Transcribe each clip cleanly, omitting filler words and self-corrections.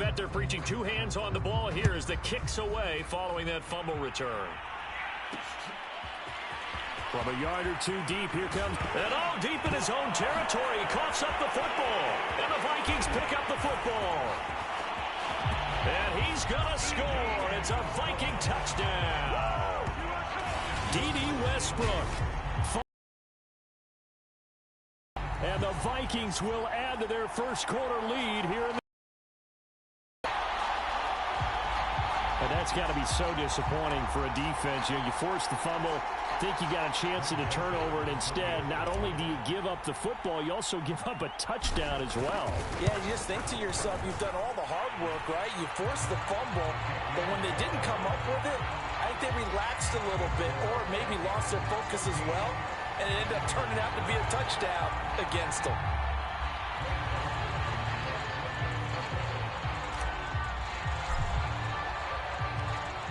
bet they're preaching two hands on the ball here as the kick's away following that fumble return. From a yard or two deep, here comes... And deep in his own territory. He coughs up the football. And the Vikings pick up the football. And he's going to score. It's a Viking touchdown. D.D. Westbrook. And the Vikings will add to their first quarter lead here in the... And that's got to be so disappointing for a defense. You force the fumble, think you got a chance at a turnover, and instead, not only do you give up the football, you also give up a touchdown as well. Yeah, you just think to yourself, you've done all the hard work, right? You forced the fumble, but when they didn't come up with it, I think they relaxed a little bit or maybe lost their focus as well, and it ended up turning out to be a touchdown against them.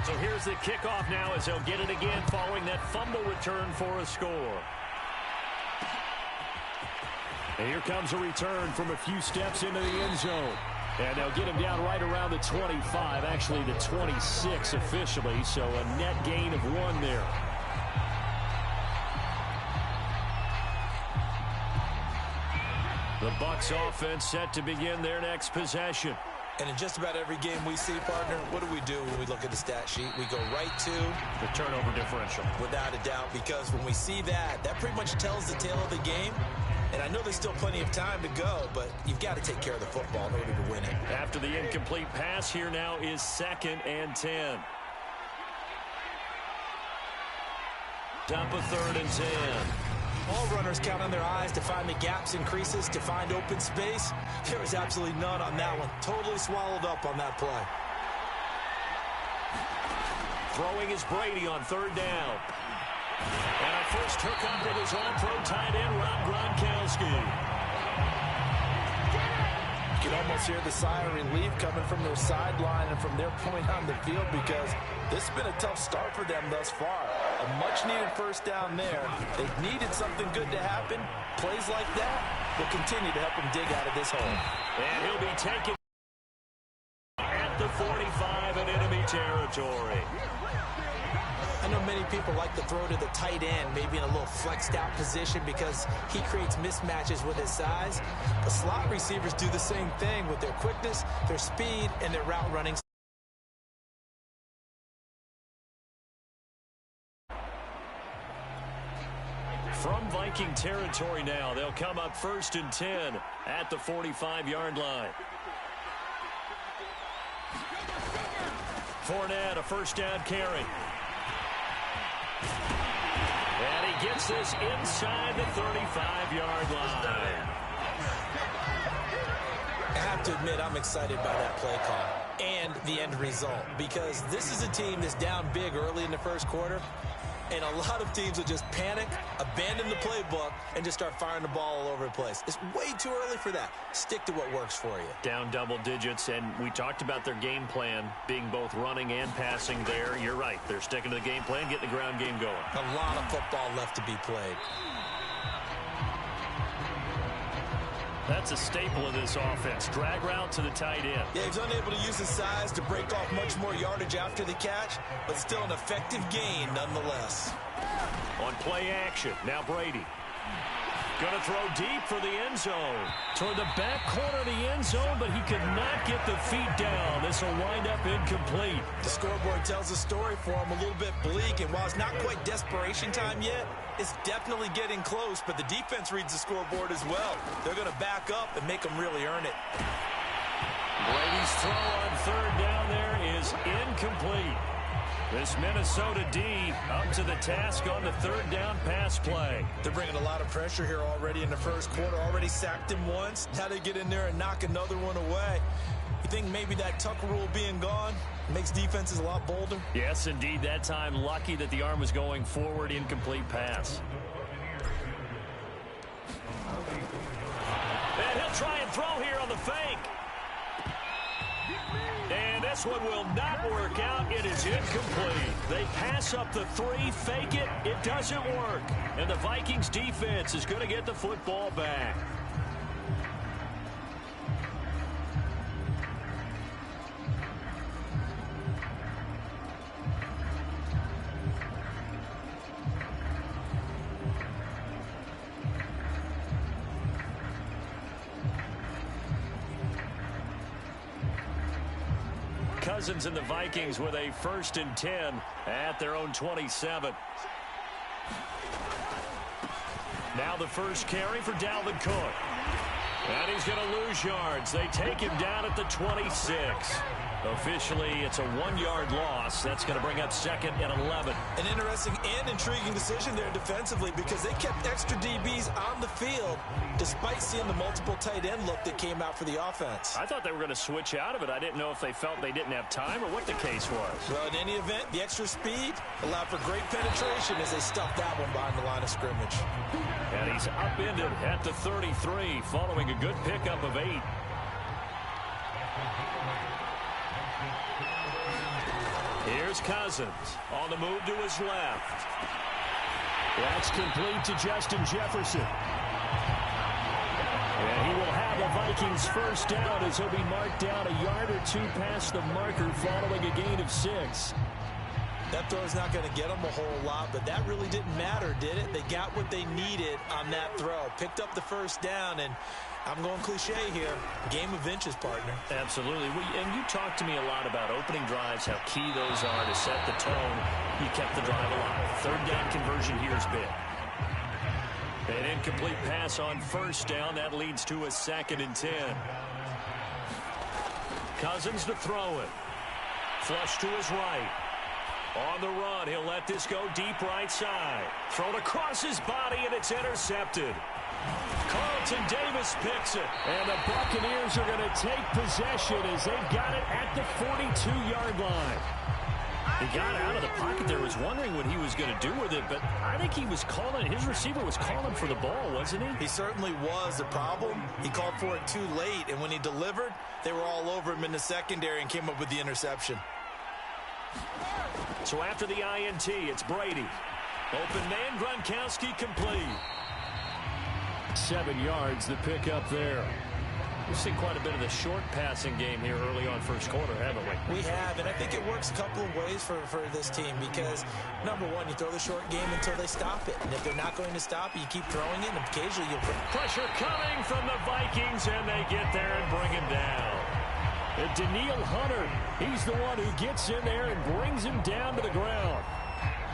So here's the kickoff now as they'll get it again following that fumble return for a score. And here comes a return from a few steps into the end zone. And they'll get him down right around the 25, actually the 26 officially, so a net gain of 1 there. The Bucs offense set to begin their next possession. And in just about every game we see, partner, what do when we look at the stat sheet? We go right to the turnover differential. Without a doubt, because when we see that, that pretty much tells the tale of the game. And I know there's still plenty of time to go, but you've got to take care of the football in order to win it. After the incomplete pass, here now is 2nd and 10. Top of 3rd and 10. All runners count on their eyes to find the gaps and creases, to find open space. There was absolutely none on that one. Totally swallowed up on that play. Throwing is Brady on 3rd down. And a first hookup with his all-pro tight end, Rob Gronkowski. You can almost hear the sigh of relief coming from their sideline and from their point on the field, because this has been a tough start for them thus far. A much-needed first down there. They've needed something good to happen. Plays like that will continue to help them dig out of this hole. And he'll be taken at the 45 in enemy territory. I know many people like to throw to the tight end, maybe in a little flexed out position because he creates mismatches with his size. But slot receivers do the same thing with their quickness, their speed, and their route running. From Viking territory now, they'll come up 1st and 10 at the 45-yard line. Fournette, a first down carry. And he gets this inside the 35-yard line. I have to admit, I'm excited by that play call and the end result, because this is a team that's down big early in the first quarter, and a lot of teams will just panic, abandon the playbook, and just start firing the ball all over the place. It's way too early for that. Stick to what works for you. Down double digits, and we talked about their game plan being both running and passing there. You're right. They're sticking to the game plan, getting the ground game going. A lot of football left to be played. That's a staple of this offense. Drag route to the tight end. Yeah, he's unable to use his size to break off much more yardage after the catch, but still an effective gain nonetheless. On play action, now Brady. Going to throw deep for the end zone. Toward the back corner of the end zone, but he could not get the feet down. This will wind up incomplete. The scoreboard tells a story for him, a little bit bleak, and while it's not quite desperation time yet, it's definitely getting close, but the defense reads the scoreboard as well. They're going to back up and make them really earn it. Brady's throw on 3rd down there is incomplete. This Minnesota D up to the task on the 3rd down pass play. They're bringing a lot of pressure here already in the first quarter. Already sacked him once. Now they get in there and knock another one away. You think maybe that Tucker rule being gone makes defenses a lot bolder? Yes, indeed. That time, lucky that the arm was going forward. Incomplete pass. And he'll try and throw here on the fake. And this one will not work out. It is incomplete. They pass up the 3, fake it. It doesn't work. And the Vikings defense is going to get the football back. Cousins and the Vikings with a 1st and 10 at their own 27. Now the first carry for Dalvin Cook. And he's going to lose yards. They take him down at the 26. Officially, it's a 1-yard loss. That's going to bring up 2nd and 11. An interesting and intriguing decision there defensively because they kept extra DBs on the field despite seeing the multiple tight end look that came out for the offense. I thought they were going to switch out of it. I didn't know if they felt they didn't have time or what the case was. Well, in any event, the extra speed allowed for great penetration as they stuffed that one behind the line of scrimmage. And he's upended at the 33 following a good pickup of 8. Here's Cousins on the move to his left. That's complete to Justin Jefferson. And he will have a Vikings 1st down as he'll be marked down a yard or 2 past the marker following a gain of 6. That throw's not going to get them a whole lot, but that really didn't matter, did it? They got what they needed on that throw. Picked up the 1st down, and I'm going cliche here. Game of inches, partner. Absolutely. And you talked to me a lot about opening drives, how key those are to set the tone. You kept the drive alive. 3rd down conversion here is big. An incomplete pass on 1st down. That leads to a 2nd and 10. Cousins to throw it. Flush to his right. On the run, he'll let this go deep right side. Thrown across his body, and it's intercepted. Carlton Davis picks it. And the Buccaneers are going to take possession as they've got it at the 42-yard line. He got out of the pocket there, was wondering what he was going to do with it, but I think he was calling, his receiver was calling for the ball, wasn't he? He certainly was. The problem, he called for it too late, and when he delivered, they were all over him in the secondary and came up with the interception. So after the INT, it's Brady. Open man, Gronkowski complete. 7 yards, the pickup there. We've seen quite a bit of the short passing game here early on 1st quarter, haven't we? We have, and I think it works a couple of ways for this team because, number one, you throw the short game until they stop it. And if they're not going to stop it, you keep throwing it, and occasionally you'll put pressure coming from the Vikings, and they get there and bring him down. And Daniil Hunter, he's the one who gets in there and brings him down to the ground.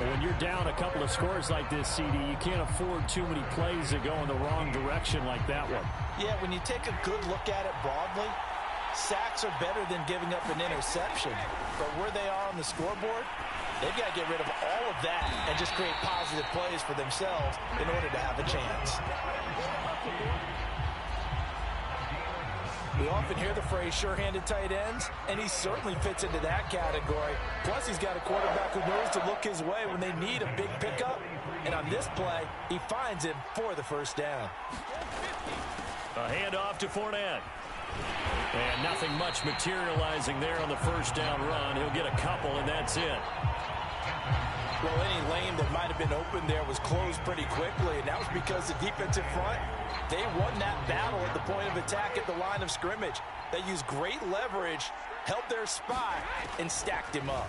And when you're down a couple of scores like this, CD, you can't afford too many plays that go in the wrong direction like that one. Yeah, when you take a good look at it broadly, sacks are better than giving up an interception. But where they are on the scoreboard, they've got to get rid of all of that and just create positive plays for themselves in order to have a chance. We often hear the phrase sure-handed tight ends, and he certainly fits into that category. Plus, he's got a quarterback who knows to look his way when they need a big pickup. And on this play, he finds him for the 1st down. A handoff to Fournette. And nothing much materializing there on the 1st down run. He'll get a couple, and that's it. Well, any lane that might have been open there was closed pretty quickly, and that was because the defensive front, they won that battle at the point of attack at the line of scrimmage. They used great leverage, held their spot, and stacked him up.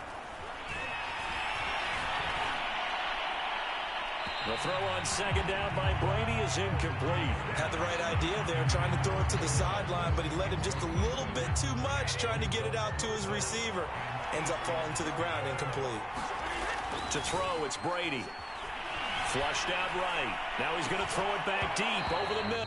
The throw on 2nd down by Brady is incomplete. Had the right idea there, trying to throw it to the sideline, but he let him just a little bit too much, trying to get it out to his receiver. Ends up falling to the ground, incomplete. To throw, it's Brady. Flushed out right. Now he's going to throw it back deep over the middle.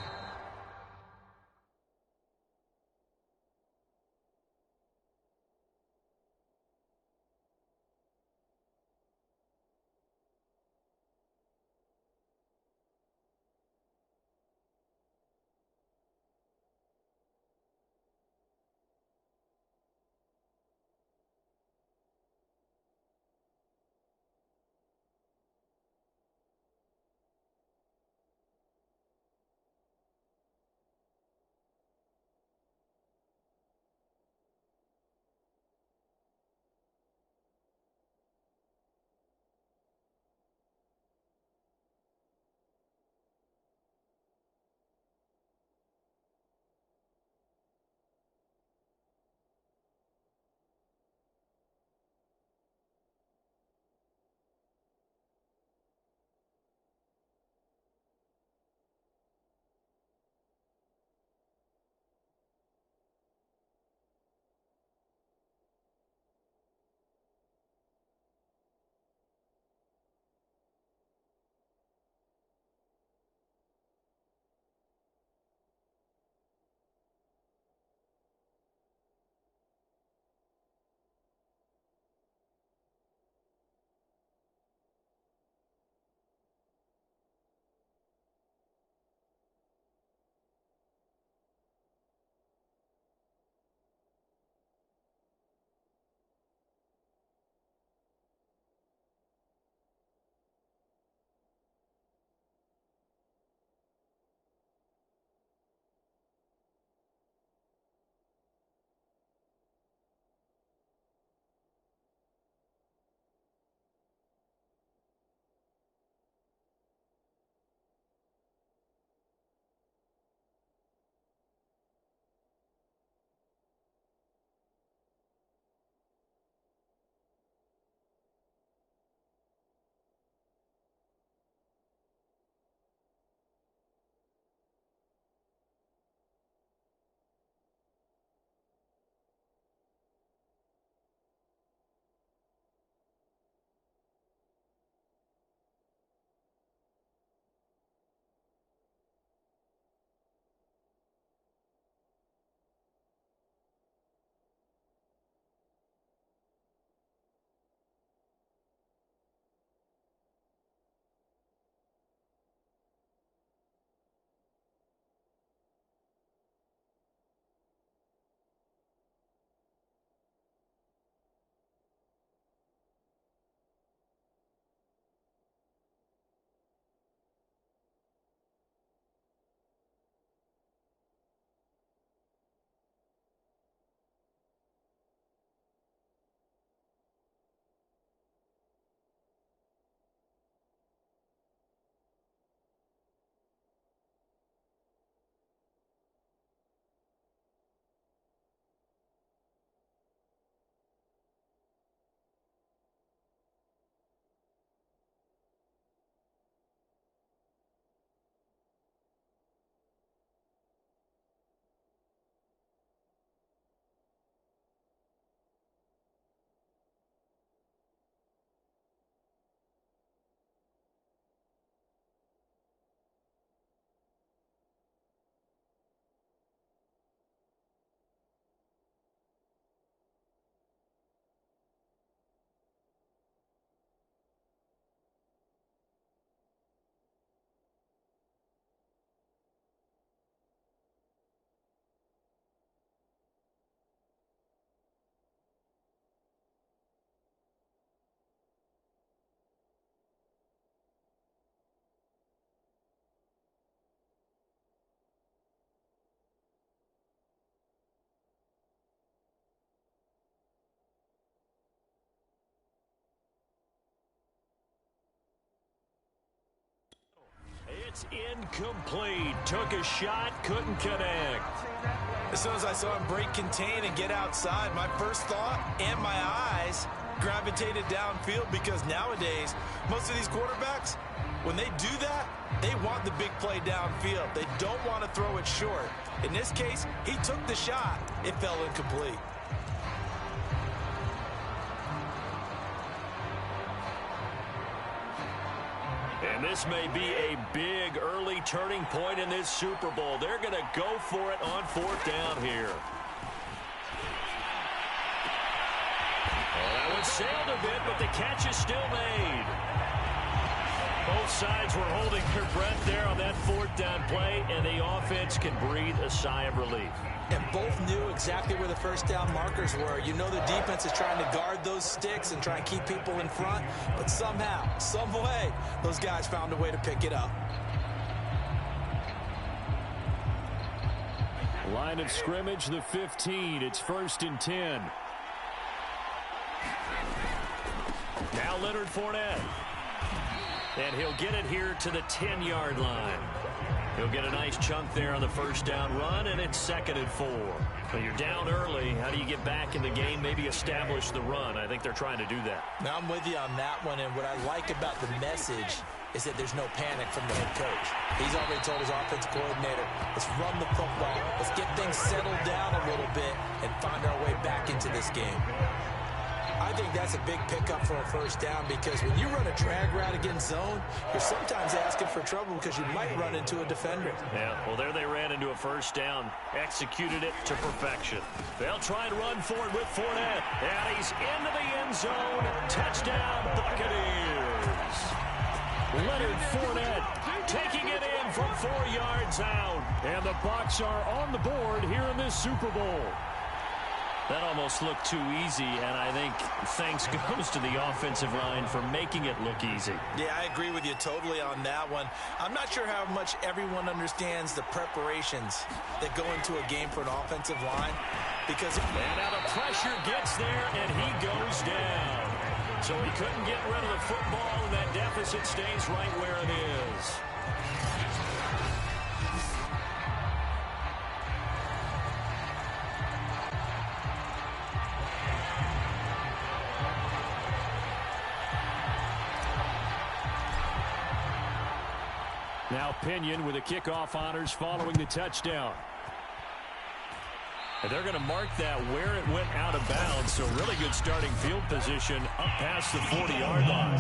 It's incomplete. Took a shot, couldn't connect. As soon as I saw him break contain and get outside, my first thought and my eyes gravitated downfield, because nowadays, most of these quarterbacks, when they do that, they want the big play downfield. They don't want to throw it short. In this case, he took the shot. It fell incomplete. And this may be a big early turning point in this Super Bowl. They're going to go for it on fourth down here. Well, that one sailed a bit, but the catch is still made. Both sides were holding their breath there on that fourth down play, and the offense can breathe a sigh of relief. And both knew exactly where the first down markers were. You know the defense is trying to guard those sticks and try and keep people in front, but somehow, some way, those guys found a way to pick it up. Line of scrimmage, the 15. It's 1st and 10. Now Leonard Fournette. And he'll get it here to the 10-yard line. He'll get a nice chunk there on the first down run, and it's 2nd and 4. When you're down early, how do you get back in the game, maybe establish the run? I think they're trying to do that. Now, I'm with you on that one, and what I like about the message is that there's no panic from the head coach. He's already told his offensive coordinator, let's run the football, let's get things settled down a little bit and find our way back into this game. I think that's a big pickup for a first down, because when you run a drag route against zone, you're sometimes asking for trouble because you might run into a defender. Yeah, well, there they ran into a first down, executed it to perfection. They'll try and run for it with Fournette, and he's into the end zone. Touchdown, Buccaneers. Leonard Fournette taking it in from 4 yards out, and the Bucs are on the board here in this Super Bowl. That almost looked too easy, and I think thanks goes to the offensive line for making it look easy. Yeah, I agree with you totally on that one. I'm not sure how much everyone understands the preparations that go into a game for an offensive line, because and now the pressure gets there, and he goes down. So he couldn't get rid of the football, and that deficit stays right where it is. Now Pinion with the kickoff honors following the touchdown. And they're going to mark that where it went out of bounds. So really good starting field position up past the 40-yard line.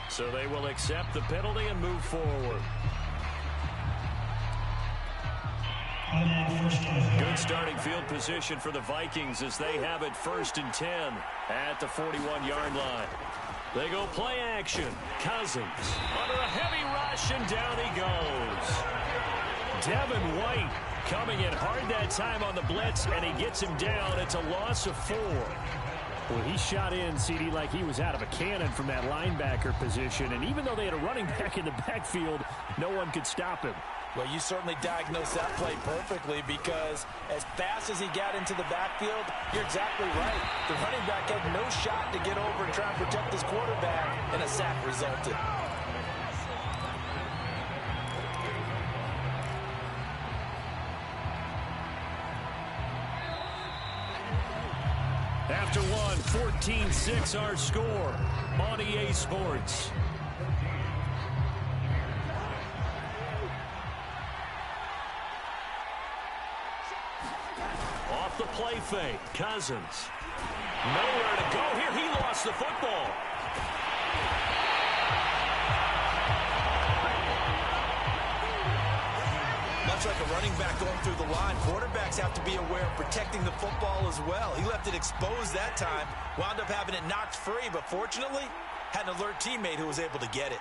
So they will accept the penalty and move forward. Good starting field position for the Vikings as they have it 1st and 10 at the 41-yard line. They go play action. Cousins under a heavy rush, and down he goes. Devin White coming in hard that time on the blitz, and he gets him down. It's a loss of 4. Well, he shot in, CD, like he was out of a cannon from that linebacker position. And even though they had a running back in the backfield, no one could stop him. Well, you certainly diagnosed that play perfectly, because as fast as he got into the backfield, you're exactly right. The running back had no shot to get over and try and protect his quarterback, and a sack resulted. After one, 14-6 our score on EA Sports. Off the play fake, Cousins. Nowhere to go here. He lost the football. Much like a running back going through the line, quarterbacks have to be aware of protecting the football as well. He left it exposed that time, wound up having it knocked free, but fortunately, had an alert teammate who was able to get it.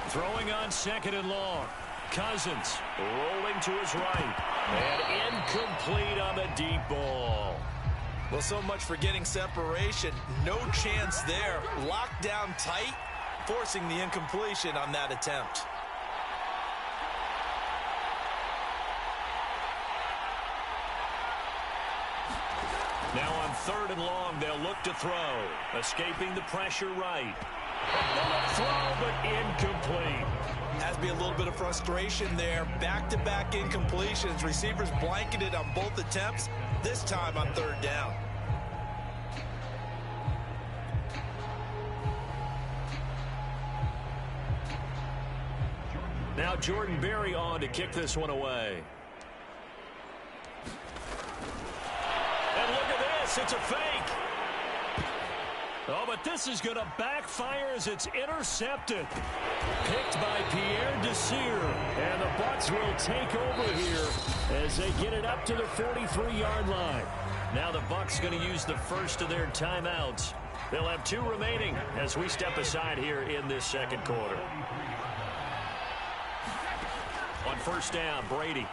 Throwing on 2nd and long. Cousins rolling to his right. And incomplete on the deep ball. Well, so much for getting separation. No chance there. Locked down tight, forcing the incompletion on that attempt. Now on 3rd and long. They'll look to throw. Escaping the pressure right. Throw, but incomplete. Has to be a little bit of frustration there. Back-to-back incompletions. Receivers blanketed on both attempts. This time on 3rd down. Now Jordan Berry on to kick this one away. And look at this. It's a fake. Oh, but this is going to backfire as it's intercepted. Picked by Pierre Desir. And the Bucs will take over here as they get it up to the 43-yard line. Now the Bucs going to use the first of their timeouts. They'll have 2 remaining as we step aside here in this 2nd quarter. On 1st down, Brady.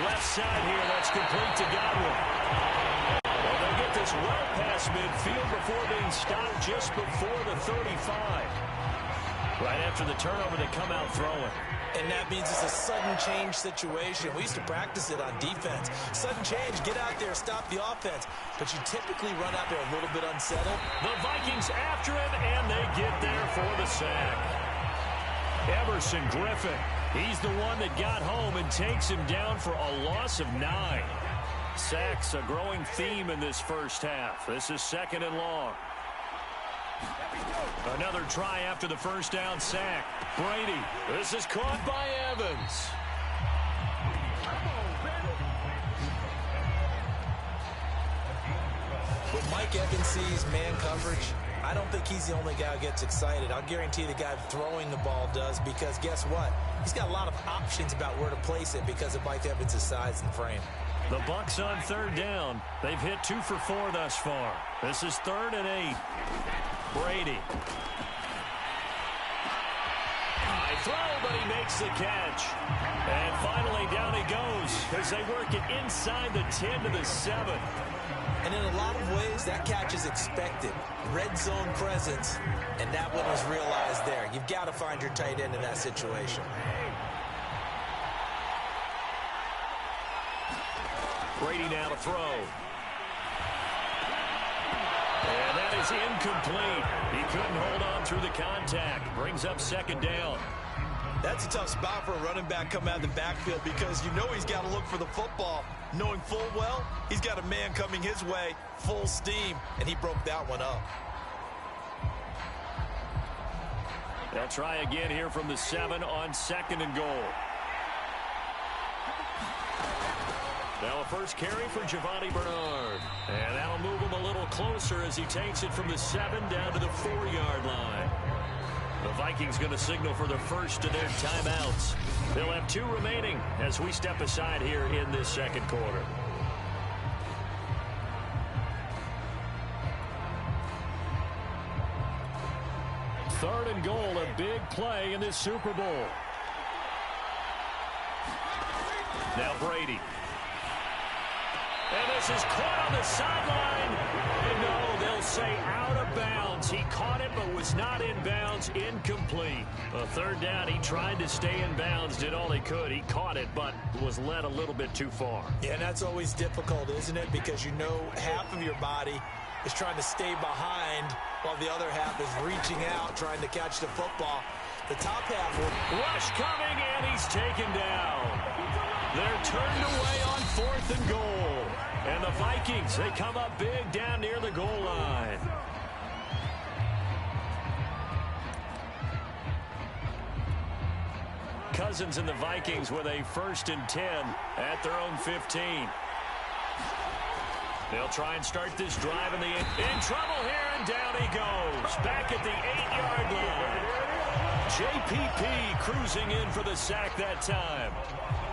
Left side here, that's complete to Godwin. Well, they get this well past midfield before being stopped just before the 35. Right after the turnover, they come out throwing. And that means it's a sudden change situation. We used to practice it on defense. Sudden change, get out there, stop the offense. But you typically run out there a little bit unsettled. The Vikings after him, and they get there for the sack. Everson Griffin, he's the one that got home and takes him down for a loss of 9. Sacks a growing theme in this first half. This is 2nd and long. Another try after the 1st down sack. Brady, this is caught by Evans. When Mike Evans sees man coverage, I don't think he's the only guy who gets excited. I'll guarantee the guy throwing the ball does, because guess what? He's got a lot of options about where to place it because of Mike Evans' size and frame. The Bucs on 3rd down. They've hit 2 for 4 thus far. This is 3rd and 8. Brady. High throw, but he makes the catch. And finally down he goes as they work it inside the 10 to the 7. And in a lot of ways, that catch is expected. Red zone presence, and that one was realized there. You've got to find your tight end in that situation. Brady now to throw. And that is incomplete. He couldn't hold on through the contact. Brings up 2nd down. That's a tough spot for a running back coming out of the backfield, because you know he's got to look for the football, knowing full well he's got a man coming his way full steam, and he broke that one up. They'll try again here from the 7 on 2nd and goal. Now a first carry for Giovanni Bernard. And that'll move him a little closer as he takes it from the 7 down to the 4-yard line. The Vikings going to signal for the first of their timeouts. They'll have 2 remaining as we step aside here in this 2nd quarter. Third and goal, a big play in this Super Bowl. Now Brady. And this is caught on the sideline. And no, they'll say out of bounds. He caught it but was not in bounds. Incomplete. A 3rd down, he tried to stay in bounds, did all he could. He caught it but was led a little bit too far. Yeah, and that's always difficult, isn't it? Because you know half of your body is trying to stay behind while the other half is reaching out, trying to catch the football. The top half will... Rush coming, and he's taken down. They're turned away on 4th and goal. And the Vikings, they come up big down near the goal line. Cousins and the Vikings with a 1st and 10 at their own 15. They'll try and start this drive in trouble here, and down he goes. Back at the 8-yard line. JPP cruising in for the sack that time.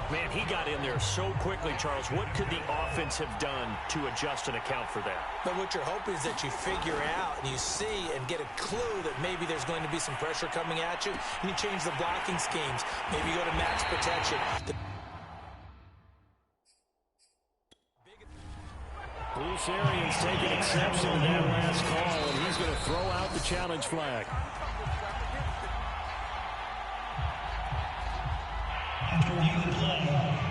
Man, he got in there so quickly, Charles. What could the offense have done to adjust and account for that? But what you're hoping is that you figure out and you see and get a clue that maybe there's going to be some pressure coming at you, and you change the blocking schemes. Maybe you go to max protection. Bruce Arians taking exception to that last call, and he's going to throw out the challenge flag. After reviewing the play,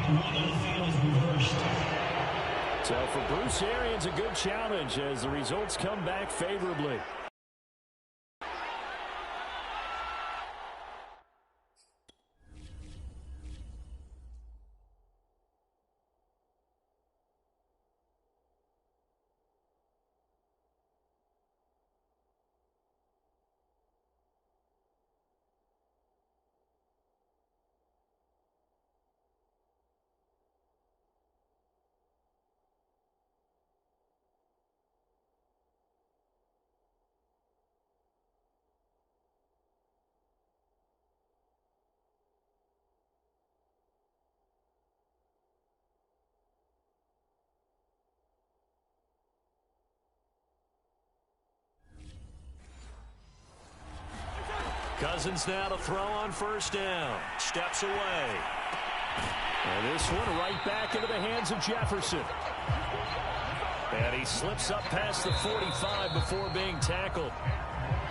the field is reversed. So for Bruce Arians, a good challenge as the results come back favorably. Cousins now to throw on first down. Steps away. And this one right back into the hands of Jefferson. And he slips up past the 45 before being tackled.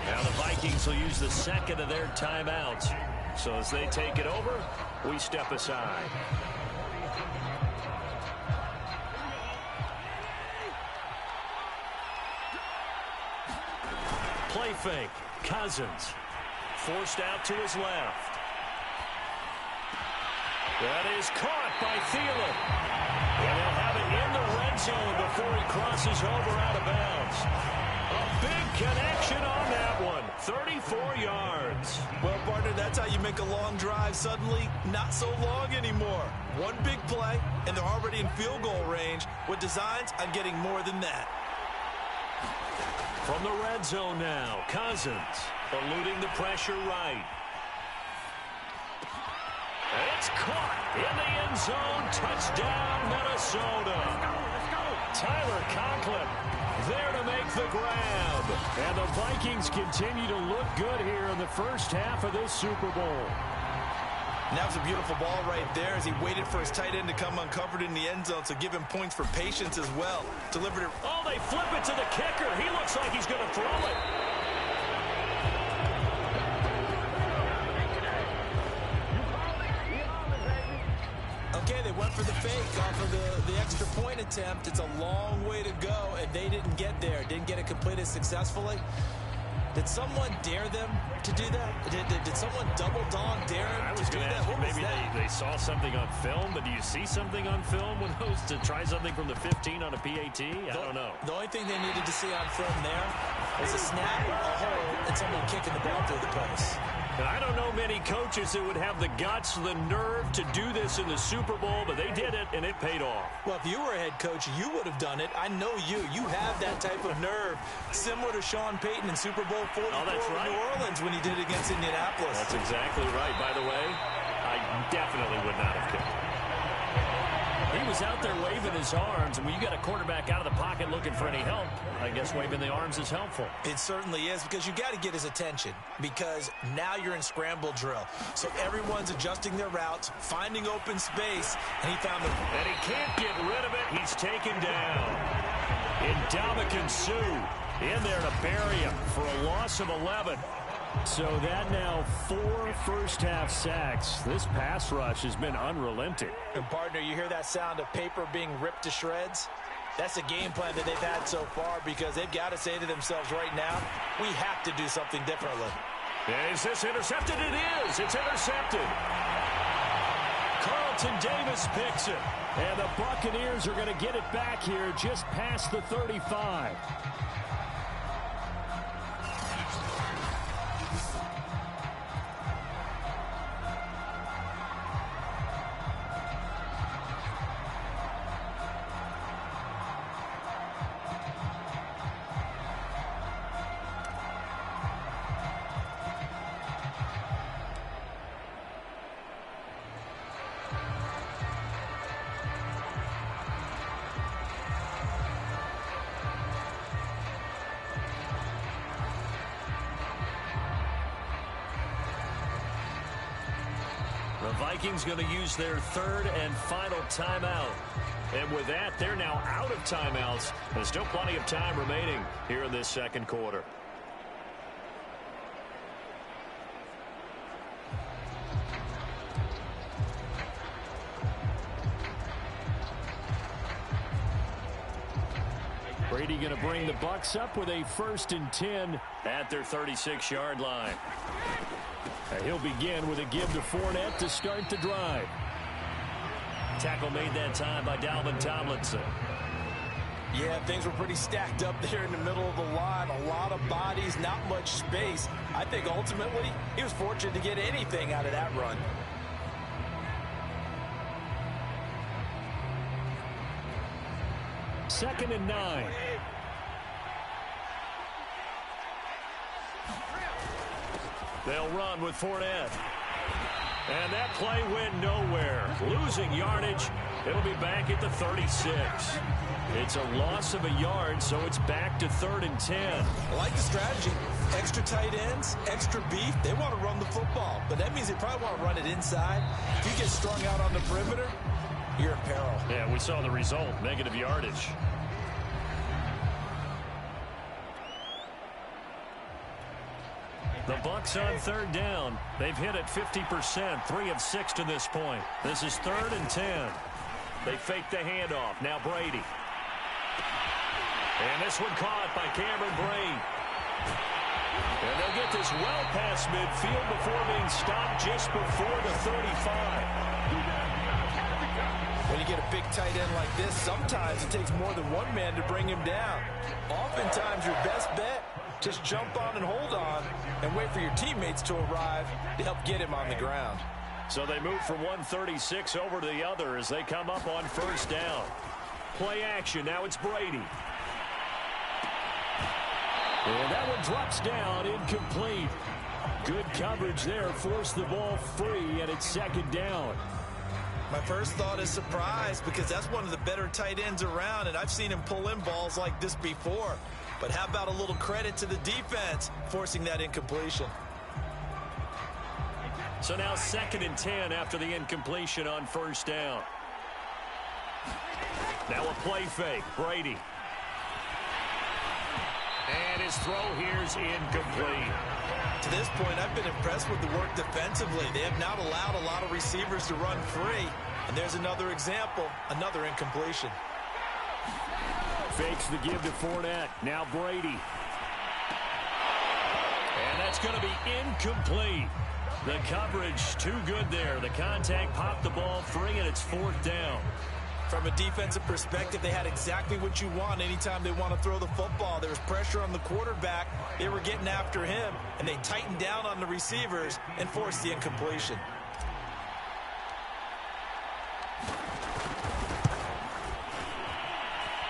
Now the Vikings will use the second of their timeouts. So as they take it over, we step aside. Play fake. Cousins. Forced out to his left. That is caught by Thielen. And he'll have it in the red zone before he crosses over out of bounds. A big connection on that one. 34 yards. Well, partner, that's how you make a long drive suddenly not so long anymore. One big play, and they're already in field goal range with designs on getting more than that. From the red zone now, Cousins eluding the pressure right. It's caught in the end zone. Touchdown, Minnesota. Tyler Conklin there to make the grab. And the Vikings continue to look good here in the first half of this Super Bowl. And that was a beautiful ball right there as he waited for his tight end to come uncovered in the end zone, so give him points for patience as well. Delivered it. Oh, they flip it to the kicker. He looks like he's going to throw it. Okay, they went for the fake off of the extra point attempt. It's a long way to go, and they didn't get there. Didn't get it completed successfully. Did someone dare them to do that? Did someone double dog dare them I was going to ask you, maybe they saw something on film, but do you see something on film when those to try something from the 15 on a PAT? I don't know. The only thing they needed to see on film there was a snap, a hole, and someone kicking the ball through the post. Now, I don't know many coaches that would have the guts, the nerve to do this in the Super Bowl, but they did it, and it paid off. Well, if you were a head coach, you would have done it. I know you. You have that type of nerve, similar to Sean Payton in Super Bowl 44 that's right. in New Orleans when he did it against Indianapolis. That's exactly right. By the way, I definitely would not have kicked. He was out there waving his arms, and when you got a quarterback out of the pocket looking for any help, I guess waving the arms is helpful. It certainly is, because you got to get his attention, because now you're in scramble drill. So everyone's adjusting their routes, finding open space, and he found them. And he can't get rid of it. He's taken down. Ndamukong Suh in there to bury him for a loss of 11. So that now 4 first-half sacks. This pass rush has been unrelenting. And, partner, you hear that sound of paper being ripped to shreds? That's the game plan that they've had so far, because they've got to say to themselves right now, we have to do something differently. Is this intercepted? It is. It's intercepted. Carlton Davis picks it. And the Buccaneers are going to get it back here just past the 35. The Vikings going to use their third and final timeout. And with that, they're now out of timeouts. There's still plenty of time remaining here in this second quarter. Brady going to bring the Bucs up with a 1st and 10 at their 36-yard line. He'll begin with a give to FORTNITE to start the drive. Tackle made that time by Dalvin Tomlinson. Yeah, things were pretty stacked up there in the middle of the line. A lot of bodies, not much space. I think ultimately he was fortunate to get anything out of that run. Second and 9. They'll run with FORTNITE. And that play went nowhere. Losing yardage. It'll be back at the 36. It's a loss of a yard, so it's back to 3rd and 10. I like the strategy. Extra tight ends, extra beef. They want to run the football, but that means they probably want to run it inside. If you get strung out on the perimeter, you're in peril. Yeah, we saw the result. Negative yardage. The Bucs on 3rd down. They've hit it 50%, 3 of 6 to this point. This is 3rd and 10. They fake the handoff. Now Brady. And this one caught by Cameron Brate. And they'll get this well past midfield before being stopped just before the 35. When you get a big tight end like this, sometimes it takes more than one man to bring him down. Oftentimes your best bet, just jump on and hold on and wait for your teammates to arrive to help get him on the ground. So they move from 136 over to the other as they come up on 1st down. Play action. Now it's Brady. And that one drops down, incomplete. Good coverage there, forced the ball free, and it's 2nd down. My first thought is surprise because that's one of the better tight ends around, and I've seen him pull in balls like this before. But how about a little credit to the defense forcing that incompletion? So now 2nd and 10 after the incompletion on 1st down. Now a play fake. Brady. And his throw here's incomplete. To this point, I've been impressed with the work defensively. They have not allowed a lot of receivers to run free. And there's another example, another incompletion. Fakes the give to FORTNITE. Now Brady. And that's going to be incomplete. The coverage too good there. The contact popped the ball free, and it's 4th down. From a defensive perspective, they had exactly what you want anytime they want to throw the football. There was pressure on the quarterback. They were getting after him, and they tightened down on the receivers and forced the incompletion.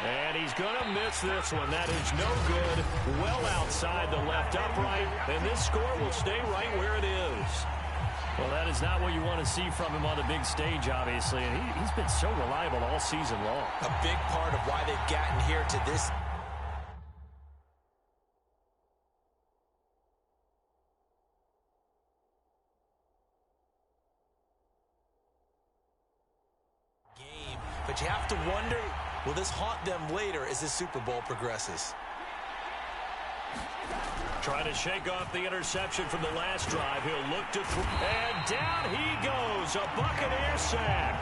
And he's going to miss this one. That is no good. Well outside the left upright, and this score will stay right where it is. Well, that is not what you want to see from him on the big stage, obviously. And he's been so reliable all season long. A big part of why they've gotten here to this game. But you have to wonder, will this haunt them later as this Super Bowl progresses? Trying to shake off the interception from the last drive. He'll look to throw. And down he goes. A Buccaneer sack.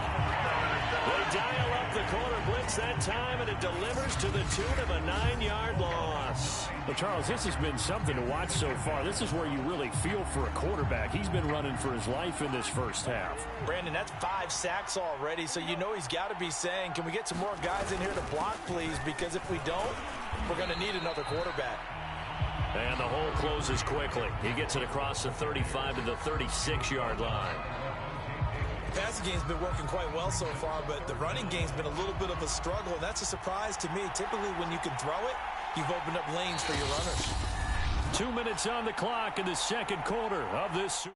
They dial up the corner blitz that time, and it delivers to the tune of a 9-yard loss. Well, Charles, this has been something to watch so far. This is where you really feel for a quarterback. He's been running for his life in this first half. Brandon, that's 5 sacks already, so you know he's got to be saying, can we get some more guys in here to block, please? Because if we don't, we're going to need another quarterback. And the hole closes quickly. He gets it across the 35 to the 36-yard line. The passing game's been working quite well so far, but the running game's been a little bit of a struggle, and that's a surprise to me. Typically, when you can throw it, you've opened up lanes for your runners. 2 minutes on the clock in the second quarter of this.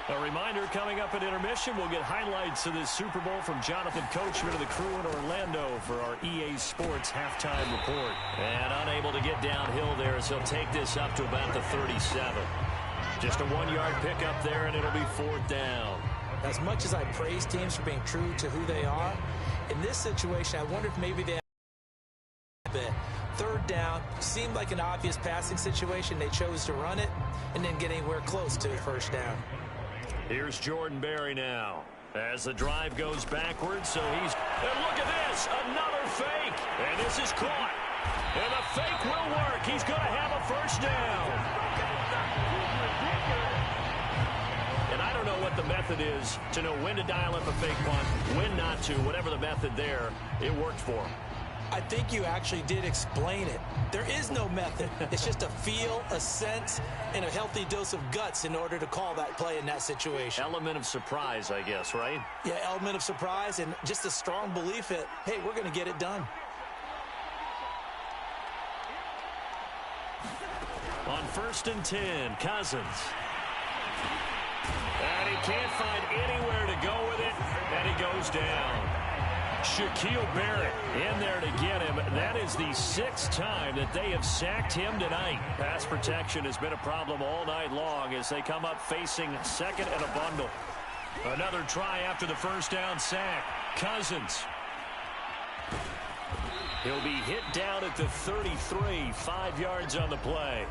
A reminder, coming up at intermission, we'll get highlights of this Super Bowl from Jonathan Coachman of the crew in Orlando for our EA Sports halftime report. And unable to get downhill there as he'll take this up to about the 37. Just a 1-yard pickup there, and it'll be 4th down. As much as I praise teams for being true to who they are, in this situation, I wonder if maybe they have a bit. Third down seemed like an obvious passing situation. They chose to run it and didn't get anywhere close to a first down. Here's Jordan Berry now as the drive goes backwards. So he's, and look at this, another fake, and this is caught. And the fake will work. He's going to have a first down. And I don't know what the method is to know when to dial up a fake punt, when not to. Whatever the method there, it worked for him. I think you actually did explain it. There is no method. It's just a feel, a sense, and a healthy dose of guts in order to call that play in that situation. Element of surprise, I guess, right? Yeah, element of surprise and just a strong belief that, hey, we're going to get it done. On 1st and 10, Cousins. And he can't find anywhere to go with it, and he goes down. Shaquille Barrett in there to get him. That is the 6th time that they have sacked him tonight. Pass protection has been a problem all night long as they come up facing second and a bundle. Another try after the first down sack. Cousins. He'll be hit down at the 33, 5 yards on the play.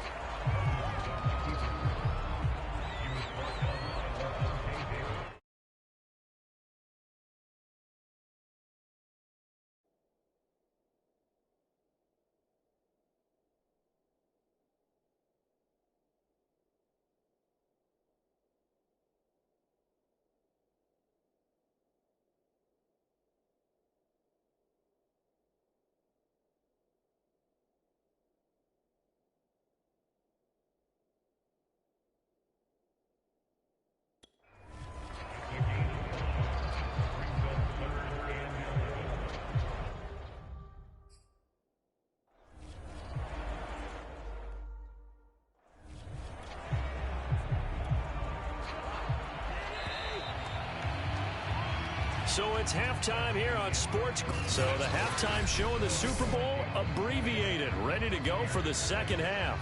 So it's halftime here on Sports. So the halftime show of the Super Bowl abbreviated, ready to go for the second half.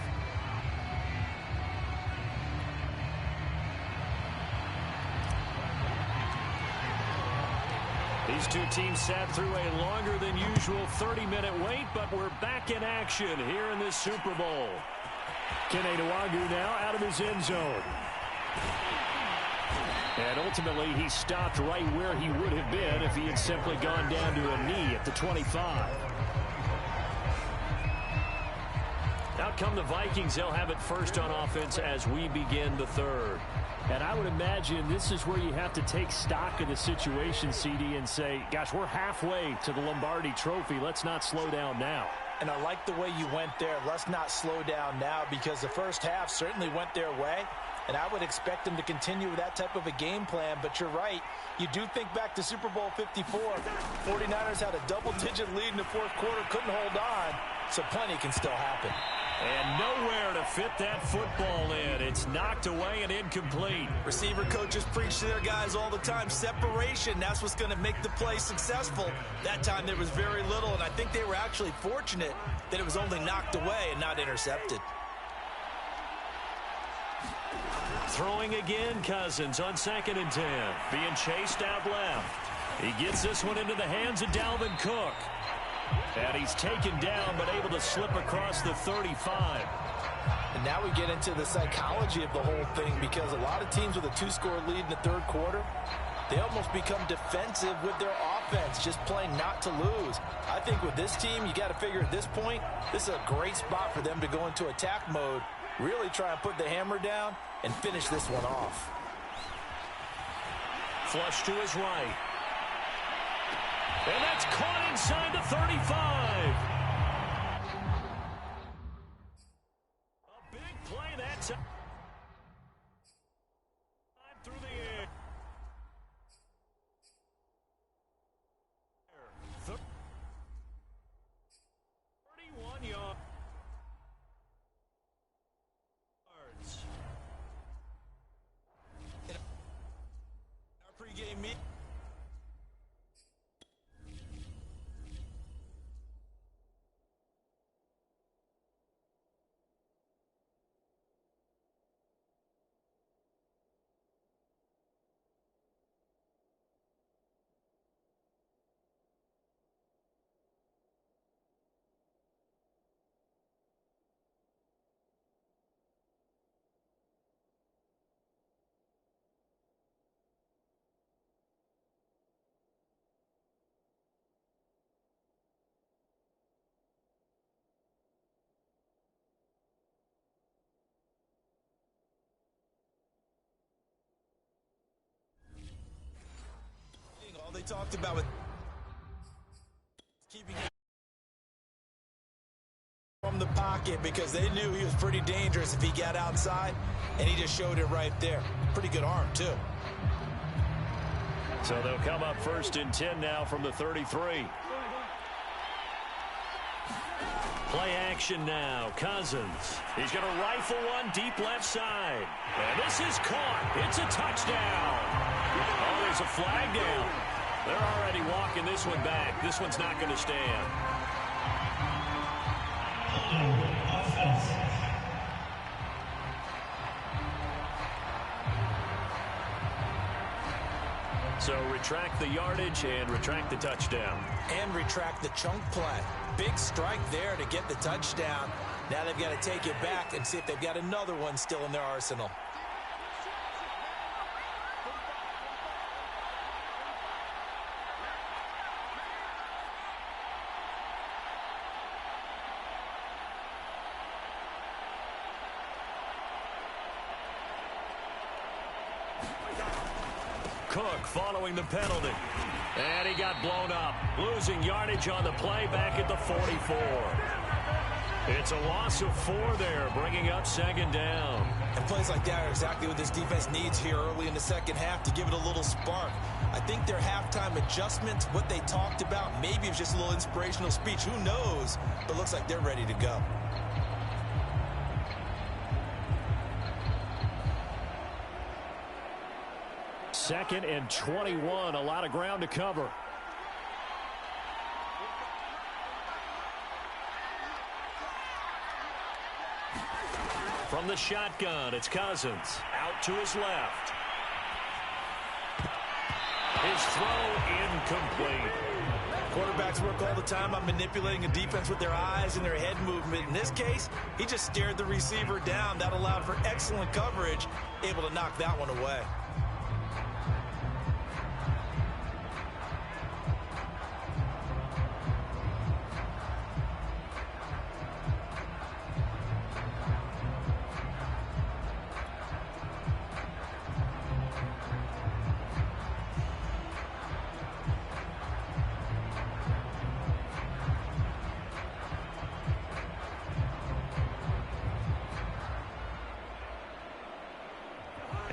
These two teams sat through a longer than usual 30-minute wait, but we're back in action here in this Super Bowl. Kene Nwangwu now out of his end zone. And ultimately, he stopped right where he would have been if he had simply gone down to a knee at the 25. Out come the Vikings. They'll have it first on offense as we begin the third. And I would imagine this is where you have to take stock of the situation, CD, and say, gosh, we're halfway to the Lombardi Trophy. Let's not slow down now. And I like the way you went there. Let's not slow down now, because the first half certainly went their way. And I would expect them to continue with that type of a game plan. But you're right. You do think back to Super Bowl 54. 49ers had a double-digit lead in the fourth quarter, couldn't hold on. So plenty can still happen. And nowhere to fit that football in. It's knocked away and incomplete. Receiver coaches preach to their guys all the time. Separation, that's what's going to make the play successful. That time there was very little, and I think they were actually fortunate that it was only knocked away and not intercepted. Throwing again, Cousins on 2nd and 10. Being chased out left. He gets this one into the hands of Dalvin Cook. And he's taken down, but able to slip across the 35. And now we get into the psychology of the whole thing, because a lot of teams with a 2-score lead in the third quarter, they almost become defensive with their offense, just playing not to lose. I think with this team, you got to figure at this point, this is a great spot for them to go into attack mode, really try and put the hammer down and finish this one off. Flush to his right. And that's caught inside the 35. A big play that time. Through the air. 31 yards. Our pregame meet. he talked about with keeping him from the pocket because they knew he was pretty dangerous if he got outside, and he just showed it right there. Pretty good arm, too. So they'll come up 1st and 10 now from the 33. Play action now. Cousins. He's going to rifle one deep left side. And this is caught. It's a touchdown. Oh, there's a flag down. They're already walking this one back. This one's not going to stand. So retract the yardage and retract the touchdown. And retract the chunk play. Big strike there to get the touchdown. Now they've got to take it back and see if they've got another one still in their arsenal. Cook following the penalty. And he got blown up. Losing yardage on the play back at the 44. It's a loss of 4 there, bringing up 2nd down. And plays like that are exactly what this defense needs here early in the second half to give it a little spark. I think their halftime adjustments, what they talked about, maybe it was just a little inspirational speech. Who knows? But it looks like they're ready to go. Second and 21, a lot of ground to cover. From the shotgun, it's Cousins. Out to his left. His throw incomplete. Quarterbacks work all the time on manipulating a defense with their eyes and their head movement. In this case, he just stared the receiver down. That allowed for excellent coverage, able to knock that one away.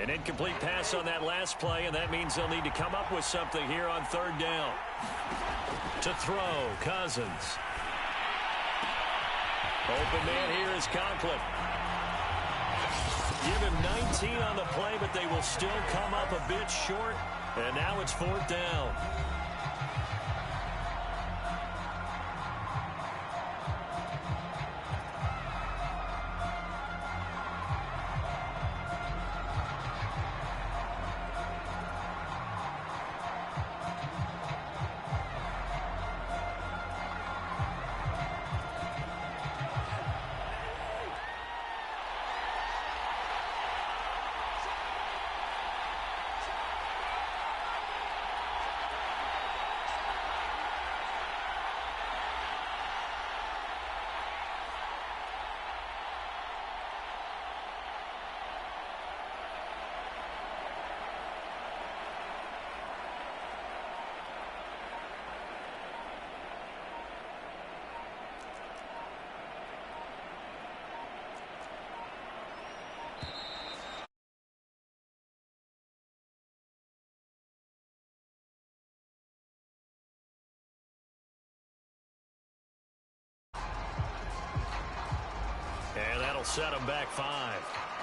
An incomplete pass on that last play, and that means they'll need to come up with something here on 3rd down. To throw, Cousins. Open man here is Conklin. Give him 19 on the play, but they will still come up a bit short, and now it's 4th down. And that'll set them back 5.